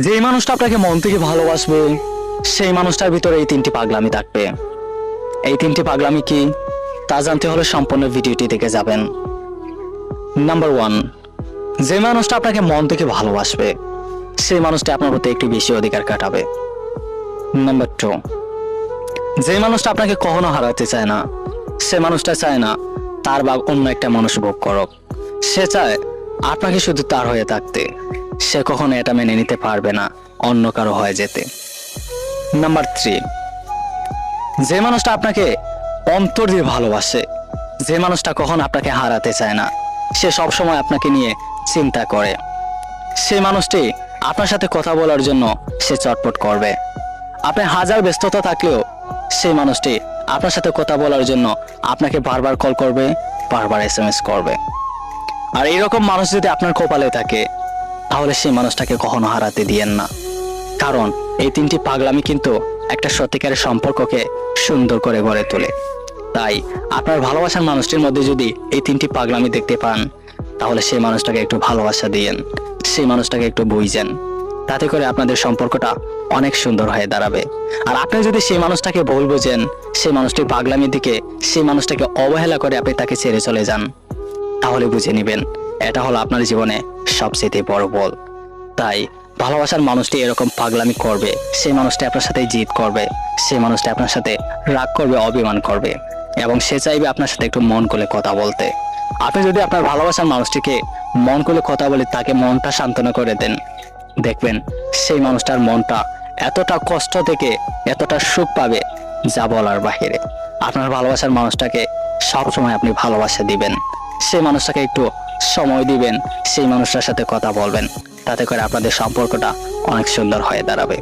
যেই মানুষটা আপনাকে মন থেকে ভালোবাসবে সেই মানুষটার ভিতরে এই তিনটি পাগলামি থাকবে। এই তিনটি পাগলামি কি তা জানতে হলে সম্পূর্ণ ভিডিওটি দেখে যাবেন। নাম্বার 1, যে মানুষটা আপনাকে মন থেকে ভালোবাসবে সেই মানুষটা আপনার প্রতি একটু বেশি অধিকার কাটাবে। নাম্বার 2, যে মানুষটা আপনাকে কখনো হারাতে চায় না সে মানুষটা চায় না তার বা অন্য একটা মানুষ ভোগ করুক, সে চায় আপনাকে শুধু তার হয়ে থাকতে। সে কখনো এটা মেনে নিতে পারবে না অন্য কারো হয়ে যেতে। নাম্বার 3, যে মানুষটা আপনাকে অন্তর দিয়ে ভালোবাসে, যে মানুষটা কখনো আপনাকে হারাতে চায় না, সে সবসময় আপনাকে নিয়ে চিন্তা করে, সেই মানুষটি আপনার সাথে কথা বলার জন্য সে চটপট করবে। আপনি হাজার ব্যস্ততা থাকলেও সেই মানুষটি আপনার সাথে কথা বলার জন্য আপনাকে বারবার কল করবে, বারবার SMS করবে। আর এইরকম মানুষ যদি আপনার কপালে থাকে তাহলে সেই মানুষটাকে কখনো হারাতে দিয়েন না, কারণ এই তিনটি পাগলামি কিন্তু একটা সত্যিকারের সম্পর্ককে সুন্দর করে গড়ে তোলে। তাই আপনার ভালোবাসার মানুষটির মধ্যে যদি এই তিনটি পাগলামি দেখতে পান তাহলে সেই মানুষটাকে একটু ভালোবাসা দিয়েন, সেই মানুষটাকে একটু বুঝেন, তাতে করে আপনাদের সম্পর্কটা অনেক সুন্দর হয়ে দাঁড়াবে। আর আপনি যদি সেই মানুষটাকে ভুল বুঝেন, সেই মানুষটির পাগলামির দিকে, সেই মানুষটাকে অবহেলা করে আপনি তাকে ছেড়ে চলে যান, তাহলে বুঝে নেবেন এটা হলো আপনার জীবনে সবচেয়ে বড় ভুল। তাই ভালোবাসার মানুষটি এরকম পাগলামি করবে, সেই মানুষটি আপনার সাথে জিদ করবে, সেই মানুষটি আপনার সাথে রাগ করবে, অভিমান করবে, এবং সে চাইবে আপনার সাথে একটু মন খুলে কথা বলতে। আপনি যদি আপনার ভালোবাসার মানুষটিকে মন খুলে কথা বলে তাকে মনটা সান্ত্বনা করে দেন, দেখবেন সেই মানুষটার মনটা এতটা কষ্ট থেকে এতটা সুখ পাবে যা বলার বাহিরে। আপনার ভালোবাসার মানুষটাকে সবসময় আপনি ভালোবাসা দিবেন, সেই মানুষটাকে একটু সময় দিবেন, সেই মানুষটার সাথে কথা বলবেন, তাতে করে আপনাদের সম্পর্কটা অনেক সুন্দর হয়ে দাঁড়াবে।